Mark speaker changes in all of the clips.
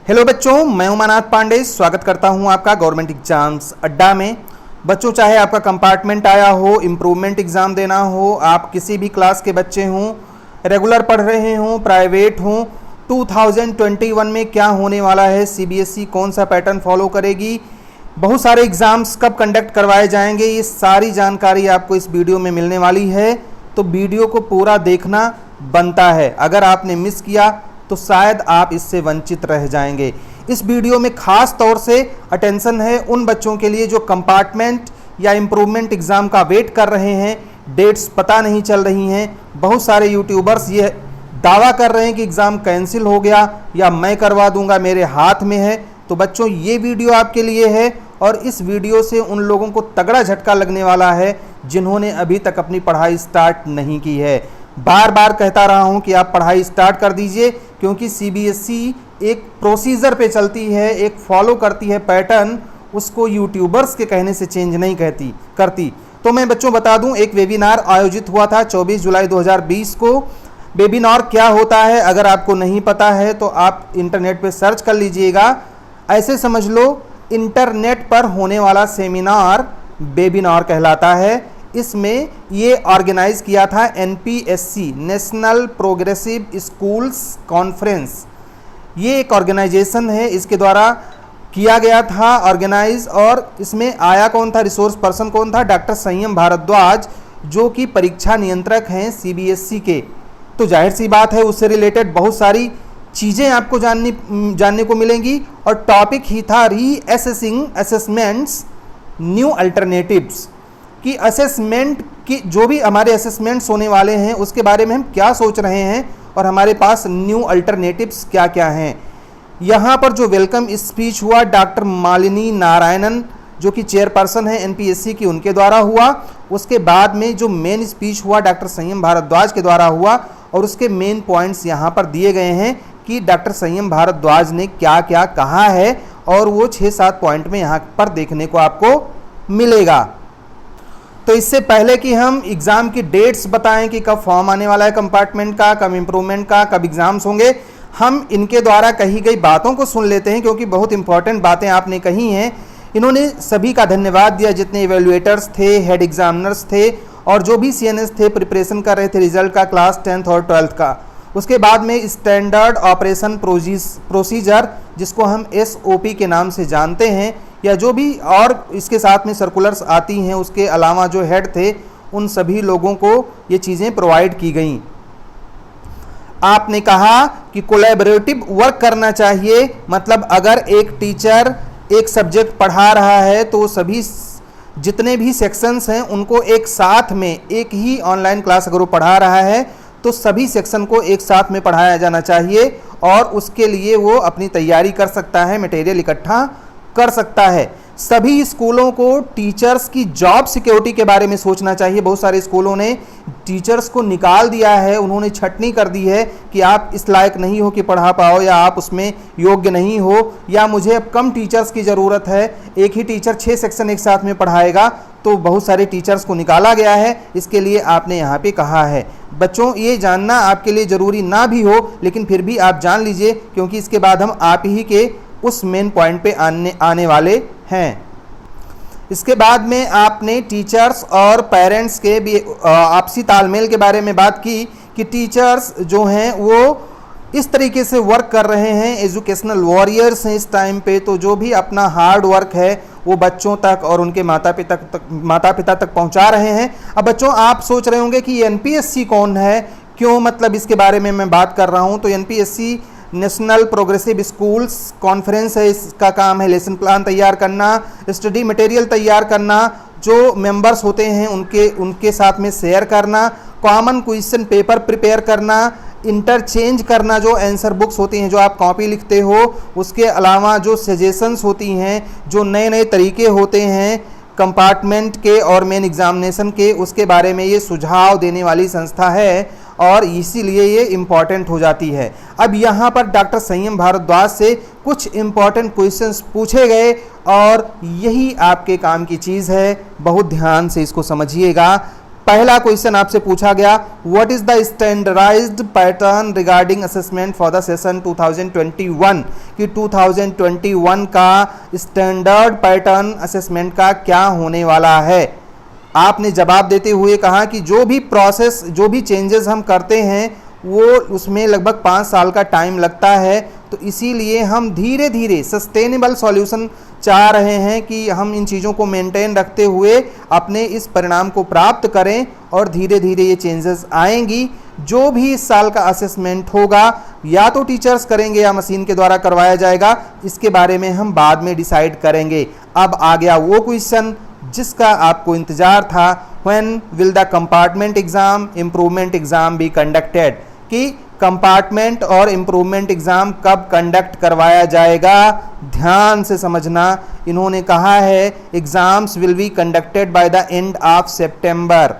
Speaker 1: Hello बच्चों, मैं उमानाथ पांडे स्वागत करता हूं आपका गवर्नमेंट एग्जाम्स अड्डा में। बच्चों, चाहे आपका कंपार्टमेंट आया हो, इम्प्रूवमेंट एग्ज़ाम देना हो, आप किसी भी क्लास के बच्चे हों, रेगुलर पढ़ रहे हों, प्राइवेट हों, 2021 में क्या होने वाला है, सीबीएसई कौन सा पैटर्न फॉलो करेगी, बहुत सारे एग्ज़ाम्स कब कंडक्ट करवाए जाएंगे, ये सारी जानकारी आपको इस वीडियो में मिलने वाली है। तो वीडियो को पूरा देखना बनता है। अगर आपने मिस किया तो शायद आप इससे वंचित रह जाएंगे। इस वीडियो में खास तौर से अटेंशन है उन बच्चों के लिए जो कंपार्टमेंट या इम्प्रूवमेंट एग्ज़ाम का वेट कर रहे हैं, डेट्स पता नहीं चल रही हैं। बहुत सारे यूट्यूबर्स ये दावा कर रहे हैं कि एग्ज़ाम कैंसिल हो गया या मैं करवा दूंगा, मेरे हाथ में है। तो बच्चों, ये वीडियो आपके लिए है और इस वीडियो से उन लोगों को तगड़ा झटका लगने वाला है जिन्होंने अभी तक अपनी पढ़ाई स्टार्ट नहीं की है। बार बार कहता रहा हूं कि आप पढ़ाई स्टार्ट कर दीजिए, क्योंकि सीबीएसई एक प्रोसीजर पे चलती है, एक फॉलो करती है पैटर्न, उसको यूट्यूबर्स के कहने से चेंज नहीं करती। तो मैं बच्चों बता दूं, एक वेबिनार आयोजित हुआ था 24 जुलाई 2020 को। वेबिनार क्या होता है अगर आपको नहीं पता है तो आप इंटरनेट पे सर्च कर लीजिएगा। ऐसे समझ लो, इंटरनेट पर होने वाला सेमिनार वेबिनार कहलाता है। इसमें ये ऑर्गेनाइज किया था NPSC, national progressive schools conference. ये एक ऑर्गेनाइजेशन है, इसके द्वारा किया गया था ऑर्गेनाइज। और इसमें आया कौन था, रिसोर्स पर्सन कौन था? डॉक्टर संयम भारद्वाज, जो कि परीक्षा नियंत्रक हैं सीबीएसई के। तो जाहिर सी बात है, उससे रिलेटेड बहुत सारी चीज़ें आपको जानने को मिलेंगी। और टॉपिक ही था रीअसेसिंग असेसमेंट्स न्यू अल्टरनेटिव्स, कि असेसमेंट की जो भी हमारे असेसमेंट्स होने वाले हैं उसके बारे में हम क्या सोच रहे हैं और हमारे पास न्यू अल्टरनेटिव्स क्या क्या हैं। यहाँ पर जो वेलकम स्पीच हुआ डॉक्टर मालिनी नारायणन, जो कि चेयरपर्सन है एनपीएससी की, उनके द्वारा हुआ। उसके बाद में जो मेन स्पीच हुआ डॉक्टर संयम भारद्वाज के द्वारा हुआ, और उसके मेन पॉइंट्स यहाँ पर दिए गए हैं कि डॉक्टर संयम भारद्वाज ने क्या क्या कहा है, और वो 6-7 पॉइंट में यहाँ पर देखने को आपको मिलेगा। तो इससे पहले कि हम एग्ज़ाम की डेट्स बताएं कि कब फॉर्म आने वाला है कंपार्टमेंट का, कब इम्प्रूवमेंट का, कब एग्ज़ाम्स होंगे, हम इनके द्वारा कही गई बातों को सुन लेते हैं, क्योंकि बहुत इंपॉर्टेंट बातें आपने कही हैं। इन्होंने सभी का धन्यवाद दिया, जितने इवेल्युएटर्स थे, हेड एग्जामिनर्स थे, और जो भी सीएनएस थे, प्रिपरेशन कर रहे थे रिजल्ट का, क्लास 10th और 12th का। उसके बाद में स्टैंडर्ड ऑपरेशन प्रोसीजर, जिसको हम एसओपी के नाम से जानते हैं, या जो भी और इसके साथ में सर्कुलर्स आती हैं, उसके अलावा जो हेड थे उन सभी लोगों को ये चीज़ें प्रोवाइड की गई। आपने कहा कि कोलैबोरेटिव वर्क करना चाहिए, मतलब अगर एक टीचर एक सब्जेक्ट पढ़ा रहा है तो सभी जितने भी सेक्शंस हैं उनको एक साथ में, एक ही ऑनलाइन क्लास अगर वो पढ़ा रहा है तो सभी सेक्शन को एक साथ में पढ़ाया जाना चाहिए, और उसके लिए वो अपनी तैयारी कर सकता है, मटेरियल इकट्ठा कर सकता है। सभी स्कूलों को टीचर्स की जॉब सिक्योरिटी के बारे में सोचना चाहिए। बहुत सारे स्कूलों ने टीचर्स को निकाल दिया है, उन्होंने छटनी कर दी है कि आप इस लायक नहीं हो कि पढ़ा पाओ, या आप उसमें योग्य नहीं हो, या मुझे अब कम टीचर्स की ज़रूरत है, एक ही टीचर 6 सेक्शन एक साथ में पढ़ाएगा। तो बहुत सारे टीचर्स को निकाला गया है, इसके लिए आपने यहाँ पे कहा है। बच्चों, ये जानना आपके लिए ज़रूरी ना भी हो, लेकिन फिर भी आप जान लीजिए, क्योंकि इसके बाद हम आप ही के उस मेन पॉइंट पे आने वाले हैं। इसके बाद में आपने टीचर्स और पेरेंट्स के भी आपसी तालमेल के बारे में बात की, कि टीचर्स जो हैं वो इस तरीके से वर्क कर रहे हैं, एजुकेशनल वॉरियर्स हैं इस टाइम पे। तो जो भी अपना हार्ड वर्क है वो बच्चों तक और उनके माता पिता तक पहुंचा रहे हैं। अब बच्चों, आप सोच रहे होंगे कि एनपीएससी कौन है, क्यों मतलब इसके बारे में मैं बात कर रहा हूं। तो NPSC national progressive schools conference है, इसका काम है लेसन प्लान तैयार करना, स्टडी मटेरियल तैयार करना, जो मेंबर्स होते हैं उनके साथ में शेयर करना, कॉमन क्वेश्चन पेपर प्रिपेयर करना, इंटरचेंज करना, जो आंसर बुक्स होती हैं जो आप कॉपी लिखते हो, उसके अलावा जो सजेशंस होती हैं, जो नए नए तरीके होते हैं कंपार्टमेंट के और मेन एग्जामिनेशन के, उसके बारे में ये सुझाव देने वाली संस्था है, और इसीलिए ये इम्पॉर्टेंट हो जाती है। अब यहाँ पर डॉक्टर संयम भारद्वाज से कुछ इम्पॉर्टेंट क्वेश्चंस पूछे गए, और यही आपके काम की चीज़ है, बहुत ध्यान से इसको समझिएगा। पहला क्वेश्चन आपसे पूछा गया, what is the standardised pattern regarding assessment for the session 2021, कि 2021 का स्टैंडर्ड पैटर्न असेसमेंट का क्या होने वाला है। आपने जवाब देते हुए कहा कि जो भी प्रोसेस, जो भी चेंजेस हम करते हैं वो उसमें लगभग 5 साल का टाइम लगता है, तो इसीलिए हम धीरे धीरे सस्टेनेबल सॉल्यूशन चाह रहे हैं कि हम इन चीज़ों को मेंटेन रखते हुए अपने इस परिणाम को प्राप्त करें और धीरे धीरे ये चेंजेस आएंगी। जो भी इस साल का असेसमेंट होगा या तो टीचर्स करेंगे या मशीन के द्वारा करवाया जाएगा, इसके बारे में हम बाद में डिसाइड करेंगे। अब आ गया वो क्वेश्चन जिसका आपको इंतजार था, when will the compartment exam improvement exam be conducted, कि कंपार्टमेंट और इम्प्रूवमेंट एग्जाम कब कंडक्ट करवाया जाएगा। ध्यान से समझना, इन्होंने कहा है exams will be conducted by the end of September.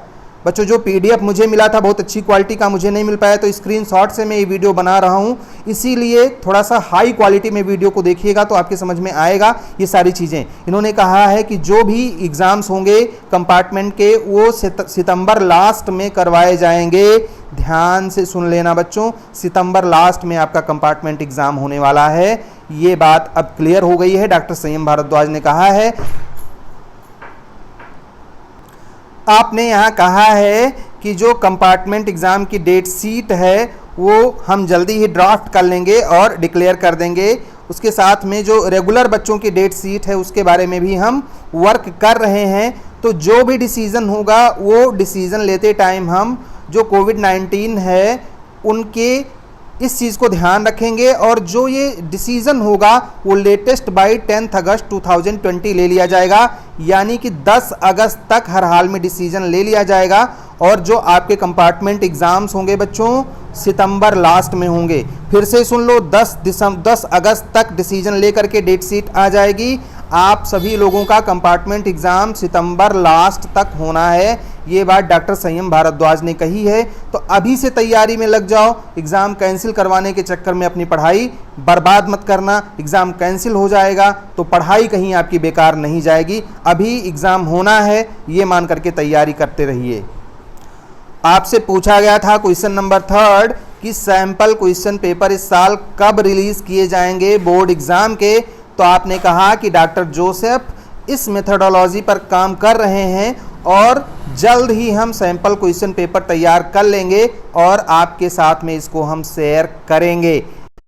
Speaker 1: बच्चों जो पीडीएफ मुझे मिला था बहुत अच्छी क्वालिटी का मुझे नहीं मिल पाया, तो स्क्रीनशॉट से मैं ये वीडियो बना रहा हूँ, इसीलिए थोड़ा सा हाई क्वालिटी में वीडियो को देखिएगा तो आपके समझ में आएगा ये सारी चीज़ें। इन्होंने कहा है कि जो भी एग्ज़ाम्स होंगे कंपार्टमेंट के वो सितंबर लास्ट में करवाए जाएंगे। ध्यान से सुन लेना बच्चों, सितंबर लास्ट में आपका कंपार्टमेंट एग्ज़ाम होने वाला है। ये बात अब क्लियर हो गई है। डॉक्टर संयम भारद्वाज ने कहा है, आपने यहाँ कहा है कि जो कंपार्टमेंट एग्ज़ाम की डेट शीट है वो हम जल्दी ही ड्राफ्ट कर लेंगे और डिक्लेयर कर देंगे। उसके साथ में जो रेगुलर बच्चों की डेट शीट है उसके बारे में भी हम वर्क कर रहे हैं। तो जो भी डिसीज़न होगा वो डिसीज़न लेते टाइम हम जो कोविड-19 है उनके इस चीज़ को ध्यान रखेंगे, और जो ये डिसीज़न होगा वो लेटेस्ट बाय 10 अगस्त 2020 ले लिया जाएगा, यानी कि 10 अगस्त तक हर हाल में डिसीज़न ले लिया जाएगा। और जो आपके कंपार्टमेंट एग्ज़ाम्स होंगे बच्चों सितंबर लास्ट में होंगे। फिर से सुन लो, 10 अगस्त तक डिसीज़न लेकर के डेट शीट आ जाएगी। आप सभी लोगों का कंपार्टमेंट एग्ज़ाम सितंबर लास्ट तक होना है, ये बात डॉक्टर संयम भारद्वाज ने कही है। तो अभी से तैयारी में लग जाओ, एग्ज़ाम कैंसिल करवाने के चक्कर में अपनी पढ़ाई बर्बाद मत करना। एग्ज़ाम कैंसिल हो जाएगा तो पढ़ाई कहीं आपकी बेकार नहीं जाएगी। अभी एग्ज़ाम होना है ये मान करके तैयारी करते रहिए। आपसे पूछा गया था क्वेश्चन नंबर 3 कि सैंपल क्वेश्चन पेपर इस साल कब रिलीज़ किए जाएंगे बोर्ड एग्ज़ाम के। तो आपने कहा कि डॉक्टर जोसेफ इस मेथडोलॉजी पर काम कर रहे हैं और जल्द ही हम सैंपल क्वेश्चन पेपर तैयार कर लेंगे और आपके साथ में इसको हम शेयर करेंगे।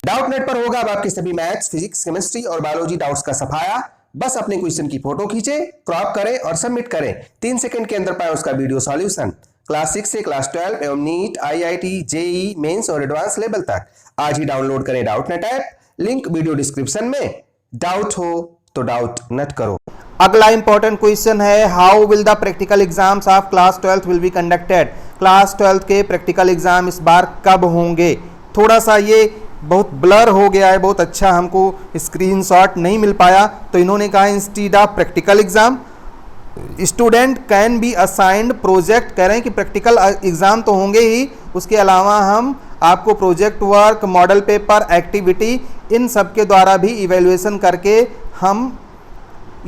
Speaker 1: डाउटनेट पर होगा अब आपके सभी मैथ्स, फिजिक्स, केमिस्ट्री और बायोलॉजी डाउट्स का सफाया। बस अपने क्वेश्चन की फोटो खींचे, क्रॉप करें और सबमिट करें। 3 सेकंड के अंदर पाए उसका वीडियो सॉल्यूशन। क्लास 6 से क्लास 12 एवं नीट, आईआईटी, जेई मेंस और एडवांस लेवल तक आज ही डाउनलोड करें Doubtnut app. Link video description में। डाउट हो तो डाउट नट करो। अगला इंपॉर्टेंट क्वेश्चन है, how will the practical exams of class 12 will be conducted. Class 12 के प्रैक्टिकल एग्जाम इस बार कब होंगे। थोड़ा सा ये बहुत ब्लर हो गया है, बहुत अच्छा हमको स्क्रीनशॉट नहीं मिल पाया, तो इन्होंने कहा instead of practical exam student can be assigned project. कह रहे हैं कि प्रैक्टिकल एग्जाम तो होंगे ही, उसके अलावा हम आपको project work, model paper, activity in सब के द्वारा भी इवेल्युएशन करके हम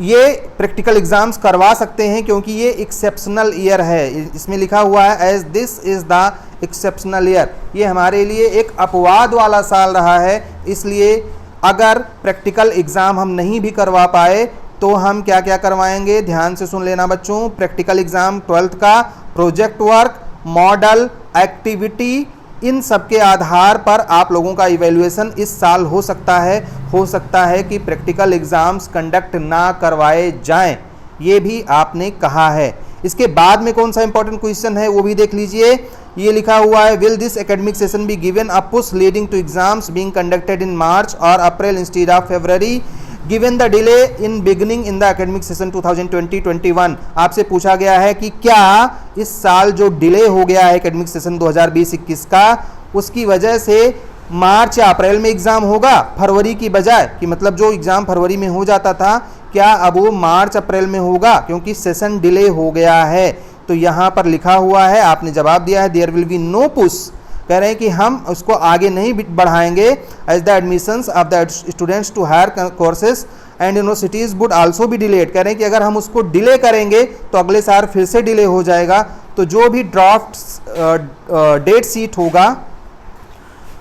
Speaker 1: ये प्रैक्टिकल एग्जाम्स करवा सकते हैं, क्योंकि ये एक्सेप्शनल ईयर है। इसमें लिखा हुआ है as this is the exceptional year. ये हमारे लिए एक अपवाद वाला साल रहा है, इसलिए अगर प्रैक्टिकल एग्ज़ाम हम नहीं भी करवा पाए तो हम क्या क्या करवाएंगे, ध्यान से सुन लेना बच्चों। प्रैक्टिकल एग्ज़ाम 12th का, प्रोजेक्ट वर्क, मॉडल, एक्टिविटी, इन सब के आधार पर आप लोगों का इवैल्यूएशन इस साल हो सकता है कि प्रैक्टिकल एग्ज़ाम्स कंडक्ट ना करवाए जाएं, ये भी आपने कहा है। इसके बाद में कौन सा इंपॉर्टेंट क्वेश्चन है वो भी देख लीजिए। ये लिखा हुआ है, will this academic session be given a push leading to exams being conducted in March और April instead of February given the delay in beginning in the academic session 2020-21। आपसे पूछा गया है कि क्या इस साल जो डिले हो गया है एकेडमिक सेशन 2020-21 का, उसकी वजह से मार्च या अप्रैल में एग्ज़ाम होगा फरवरी की बजाय, कि मतलब जो एग्ज़ाम फरवरी में हो जाता था क्या अब वो मार्च अप्रैल में होगा, क्योंकि सेशन डिले हो गया है। तो यहाँ पर लिखा हुआ है, आपने जवाब दिया है there will be no push. कह रहे हैं कि हम उसको आगे नहीं बढ़ाएंगे as the admissions of the students to higher courses and universities would also be delayed. कह रहे हैं कि अगर हम उसको डिले करेंगे तो अगले साल फिर से डिले हो जाएगा, तो जो भी ड्राफ्ट डेट शीट होगा,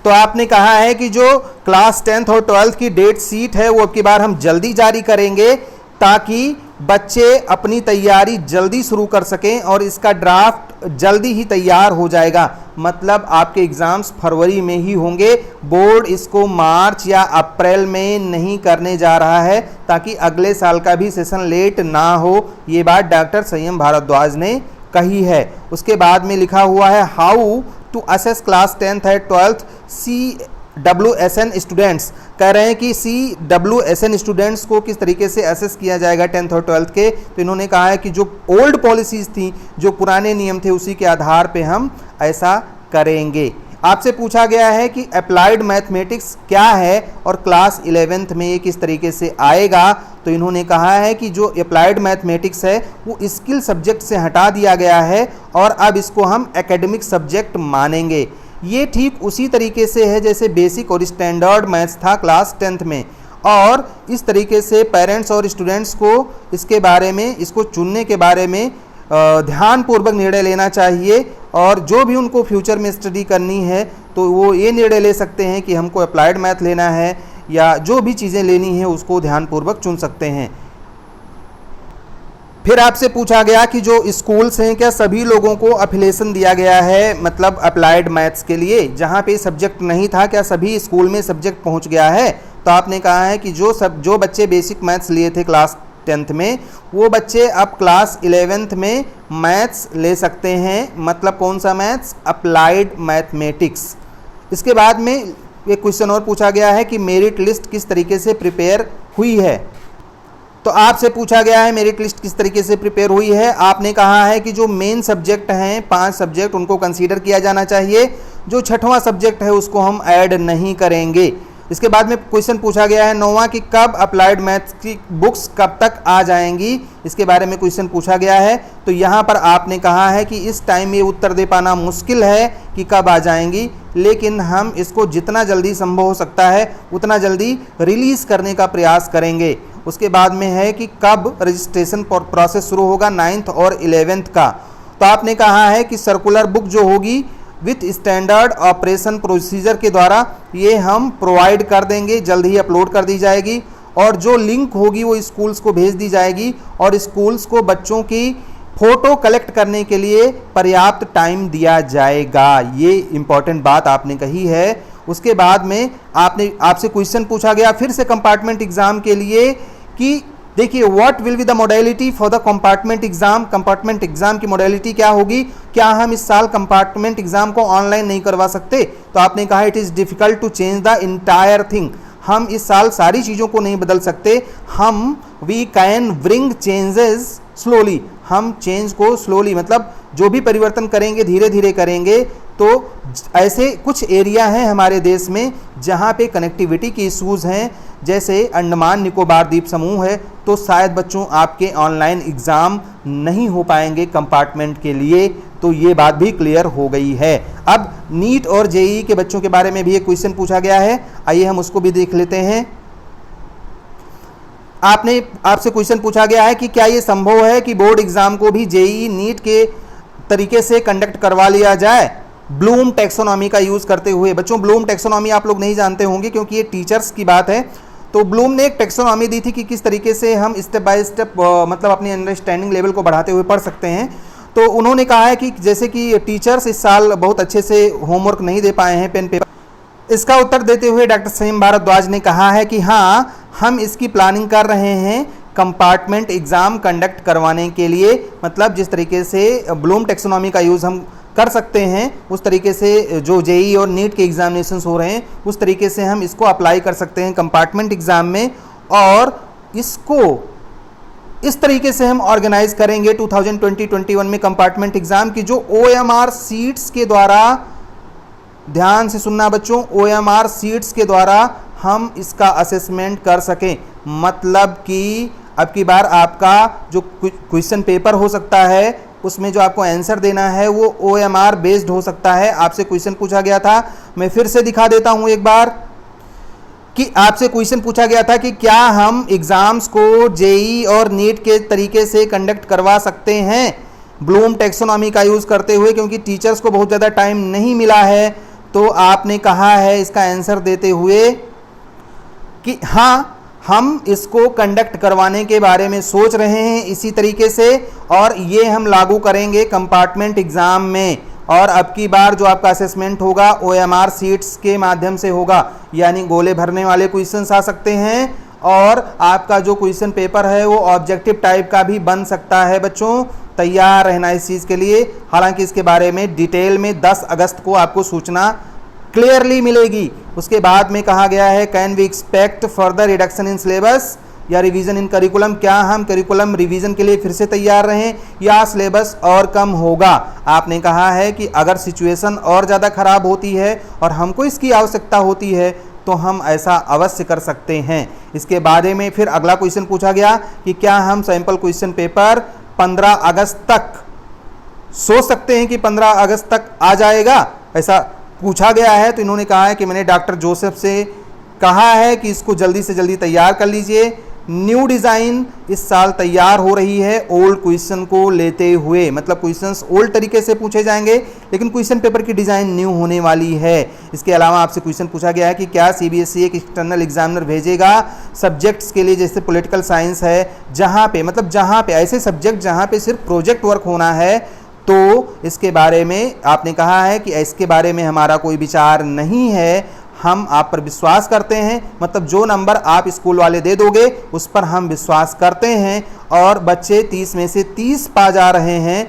Speaker 1: तो आपने कहा है कि जो क्लास 10th और 12th की डेट शीट है वो अब की बार हम जल्दी जारी करेंगे ताकि बच्चे अपनी तैयारी जल्दी शुरू कर सकें और इसका ड्राफ्ट जल्दी ही तैयार हो जाएगा। मतलब आपके एग्ज़ाम्स फरवरी में ही होंगे, बोर्ड इसको मार्च या अप्रैल में नहीं करने जा रहा है ताकि अगले साल का भी सेशन लेट ना हो। ये बात डॉक्टर संयम भारद्वाज ने कही है। उसके बाद में लिखा हुआ है how to assess class 10th and 12th CWSN students. कह रहे हैं कि CWSN स्टूडेंट्स को किस तरीके से असेस किया जाएगा 10th और 12th के। तो इन्होंने कहा है कि जो ओल्ड पॉलिसीज़ थी, जो पुराने नियम थे, उसी के आधार पे हम ऐसा करेंगे। आपसे पूछा गया है कि अप्लाइड मैथमेटिक्स क्या है और क्लास 11th में ये किस तरीके से आएगा। तो इन्होंने कहा है कि जो अप्लाइड मैथमेटिक्स है वो स्किल सब्जेक्ट से हटा दिया गया है और अब इसको हम एकेडमिक सब्जेक्ट मानेंगे। ये ठीक उसी तरीके से है जैसे बेसिक और स्टैंडर्ड मैथ्स था क्लास 10th में, और इस तरीके से पेरेंट्स और स्टूडेंट्स को इसके बारे में, इसको चुनने के बारे में ध्यानपूर्वक निर्णय लेना चाहिए। और जो भी उनको फ्यूचर में स्टडी करनी है तो वो ये निर्णय ले सकते हैं कि हमको अप्लाइड मैथ लेना है या जो भी चीज़ें लेनी है उसको ध्यानपूर्वक चुन सकते हैं। फिर आपसे पूछा गया कि जो स्कूल्स हैं क्या सभी लोगों को अफिलेशन दिया गया है, मतलब अप्लाइड मैथ्स के लिए जहाँ पे सब्जेक्ट नहीं था, क्या सभी स्कूल में सब्जेक्ट पहुँच गया है। तो आपने कहा है कि जो बच्चे बेसिक मैथ्स लिए थे क्लास 10th में, वो बच्चे अब क्लास 11th में मैथ्स ले सकते हैं। मतलब कौन सा मैथ्स? Applied mathematics. इसके बाद में एक क्वेश्चन और पूछा गया है कि मेरिट लिस्ट किस तरीके से प्रिपेयर हुई है। तो आपसे पूछा गया है मेरिट लिस्ट किस तरीके से प्रिपेयर हुई है। आपने कहा है कि जो मेन सब्जेक्ट हैं 5 सब्जेक्ट उनको कंसीडर किया जाना चाहिए, जो 6वां सब्जेक्ट है उसको हम ऐड नहीं करेंगे। इसके बाद में क्वेश्चन पूछा गया है 9वां कि कब अप्लाइड मैथ्स की बुक्स कब तक आ जाएंगी, इसके बारे में क्वेश्चन पूछा गया है। तो यहाँ पर आपने कहा है कि इस टाइम ये उत्तर दे पाना मुश्किल है कि कब आ जाएंगी, लेकिन हम इसको जितना जल्दी संभव हो सकता है उतना जल्दी रिलीज़ करने का प्रयास करेंगे। उसके बाद में है कि कब रजिस्ट्रेशन प्रोसेस शुरू होगा 9th और 11th का। तो आपने कहा है कि सर्कुलर बुक जो होगी विथ स्टैंडर्ड ऑपरेशन प्रोसीजर के द्वारा ये हम प्रोवाइड कर देंगे, जल्द ही अपलोड कर दी जाएगी। और जो लिंक होगी वो स्कूल्स को भेज दी जाएगी और स्कूल्स को बच्चों की फ़ोटो कलेक्ट करने के लिए पर्याप्त टाइम दिया जाएगा। ये इम्पॉर्टेंट बात आपने कही है। उसके बाद में आपसे क्वेश्चन पूछा गया फिर से कंपार्टमेंट एग्ज़ाम के लिए कि देखिए what will be the modality for the compartment exam. Compartment exam की मॉडलिटी क्या होगी? क्या हम इस साल कंपार्टमेंट एग्जाम को ऑनलाइन नहीं करवा सकते? तो आपने कहा it is difficult to change the entire thing. हम इस साल सारी चीज़ों को नहीं बदल सकते। हम we can bring changes slowly. हम चेंज को स्लोली, मतलब जो भी परिवर्तन करेंगे धीरे धीरे करेंगे। तो ऐसे कुछ एरिया हैं हमारे देश में जहाँ पे कनेक्टिविटी की इश्यूज़ हैं, जैसे अंडमान निकोबार द्वीप समूह है, तो शायद बच्चों आपके ऑनलाइन एग्ज़ाम नहीं हो पाएंगे कंपार्टमेंट के लिए। तो ये बात भी क्लियर हो गई है। अब नीट और जेईई के बच्चों के बारे में भी एक क्वेश्चन पूछा गया है, आइए हम उसको भी देख लेते हैं। आपसे क्वेश्चन पूछा गया है कि क्या ये संभव है कि बोर्ड एग्जाम को भी जेईई नीट के तरीके से कंडक्ट करवा लिया जाए ब्लूम टैक्सोनॉमी का यूज़ करते हुए। बच्चों ब्लूम टैक्सोनॉमी आप लोग नहीं जानते होंगे क्योंकि ये टीचर्स की बात है। तो ब्लूम ने एक टैक्सोनॉमी दी थी कि किस तरीके से हम स्टेप बाय स्टेप मतलब अपनी अंडरस्टैंडिंग लेवल को बढ़ाते हुए पढ़ सकते हैं। तो उन्होंने कहा है कि जैसे कि टीचर्स इस साल बहुत अच्छे से होमवर्क नहीं दे पाए हैं पेन पेपर। इसका उत्तर देते हुए डॉक्टर संयम भारद्वाज ने कहा है कि हाँ, हम इसकी प्लानिंग कर रहे हैं कंपार्टमेंट एग्ज़ाम कंडक्ट करवाने के लिए। मतलब जिस तरीके से ब्लूम टैक्सोनॉमी का यूज़ हम कर सकते हैं उस तरीके से जो जेईई और नीट के एग्जामिनेशंस हो रहे हैं उस तरीके से हम इसको अप्लाई कर सकते हैं कंपार्टमेंट एग्ज़ाम में। और इसको इस तरीके से हम ऑर्गेनाइज करेंगे 2020-21 में कंपार्टमेंट एग्ज़ाम की जो OMR सीट्स के द्वारा, ध्यान से सुनना बच्चों, OMR सीट्स के द्वारा हम इसका असेसमेंट कर सकें। मतलब कि अब की बार आपका जो क्वेश्चन पेपर हो सकता है उसमें जो आपको आंसर देना है वो OMR बेस्ड हो सकता है। आपसे क्वेश्चन पूछा गया था, मैं फिर से दिखा देता हूं एक बार, कि आपसे क्वेश्चन पूछा गया था कि क्या हम एग्ज़ाम्स को जेईई और नीट के तरीके से कंडक्ट करवा सकते हैं। ब्लूम टेक्सोनॉमी का यूज़ करते हुए, क्योंकि टीचर्स को बहुत ज़्यादा टाइम नहीं मिला है, तो आपने कहा है इसका आंसर देते हुए कि हाँ, हम इसको कंडक्ट करवाने के बारे में सोच रहे हैं इसी तरीके से, और ये हम लागू करेंगे कंपार्टमेंट एग्ज़ाम में। और अब की बार जो आपका असेसमेंट होगा OMR सीट्स के माध्यम से होगा, यानी गोले भरने वाले क्वेश्चंस आ सकते हैं, और आपका जो क्वेश्चन पेपर है वो ऑब्जेक्टिव टाइप का भी बन सकता है। बच्चों तैयार रहना इस चीज़ के लिए। हालांकि इसके बारे में डिटेल में 10 अगस्त को आपको सूचना क्लियरली मिलेगी। उसके बाद में कहा गया है can we expect further reduction in syllabus या रिवीजन इन करिकुलम, क्या हम करिकुलम रिवीजन के लिए फिर से तैयार रहें या सिलेबस और कम होगा। आपने कहा है कि अगर सिचुएशन और ज़्यादा खराब होती है और हमको इसकी आवश्यकता होती है तो हम ऐसा अवश्य कर सकते हैं। इसके बारे में फिर अगला क्वेश्चन पूछा गया कि क्या हम सैंपल क्वेश्चन पेपर 15 अगस्त तक सोच सकते हैं कि 15 अगस्त तक आ जाएगा, ऐसा पूछा गया है। तो इन्होंने कहा है कि मैंने डॉक्टर जोसेफ से कहा है कि इसको जल्दी से जल्दी तैयार कर लीजिए। न्यू डिज़ाइन इस साल तैयार हो रही है ओल्ड क्वेश्चन को लेते हुए, मतलब क्वेश्चंस ओल्ड तरीके से पूछे जाएंगे लेकिन क्वेश्चन पेपर की डिज़ाइन न्यू होने वाली है। इसके अलावा आपसे क्वेश्चन पूछा गया है कि क्या CBSE एक एक्सटर्नल एग्जामिनर भेजेगा सब्जेक्ट्स के लिए, जैसे पॉलिटिकल साइंस है, जहाँ पे मतलब जहाँ पे ऐसे सब्जेक्ट जहाँ पे सिर्फ प्रोजेक्ट वर्क होना है। तो इसके बारे में आपने कहा है कि इसके बारे में हमारा कोई विचार नहीं है, हम आप पर विश्वास करते हैं, मतलब जो नंबर आप स्कूल वाले दे दोगे उस पर हम विश्वास करते हैं। और बच्चे 30 में से 30 पा जा रहे हैं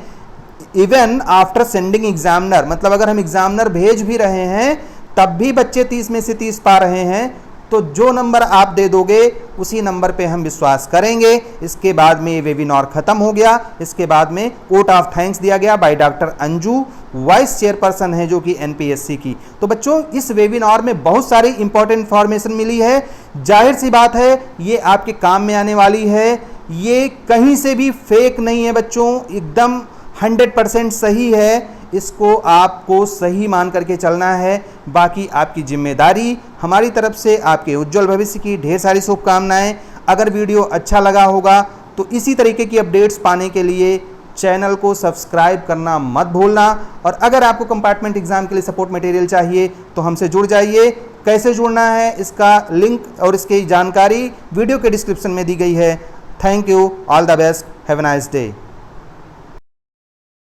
Speaker 1: इवन आफ्टर सेंडिंग एग्जामिनर, मतलब अगर हम एग्जामिनर भेज भी रहे हैं तब भी बच्चे 30 में से 30 पा रहे हैं। तो जो नंबर आप दे दोगे उसी नंबर पे हम विश्वास करेंगे। इसके बाद में ये वेबिनार खत्म हो गया। इसके बाद में कोट ऑफ थैंक्स दिया गया by doctor Anju, vice chairperson है जो कि NPSC की। तो बच्चों इस वेबिनार में बहुत सारी इंपॉर्टेंट इंफॉर्मेशन मिली है। जाहिर सी बात है ये आपके काम में आने वाली है, ये कहीं से भी फेक नहीं है बच्चों, एकदम 100% सही है। इसको आपको सही मान करके चलना है। बाकी आपकी जिम्मेदारी, हमारी तरफ से आपके उज्जवल भविष्य की ढेर सारी शुभकामनाएं। अगर वीडियो अच्छा लगा होगा तो इसी तरीके की अपडेट्स पाने के लिए चैनल को सब्सक्राइब करना मत भूलना। और अगर आपको कंपार्टमेंट एग्जाम के लिए सपोर्ट मटेरियल चाहिए तो हमसे जुड़ जाइए। कैसे जुड़ना है इसका लिंक और इसकी जानकारी वीडियो के डिस्क्रिप्शन में दी गई है। Thank you, all the best, have a nice day.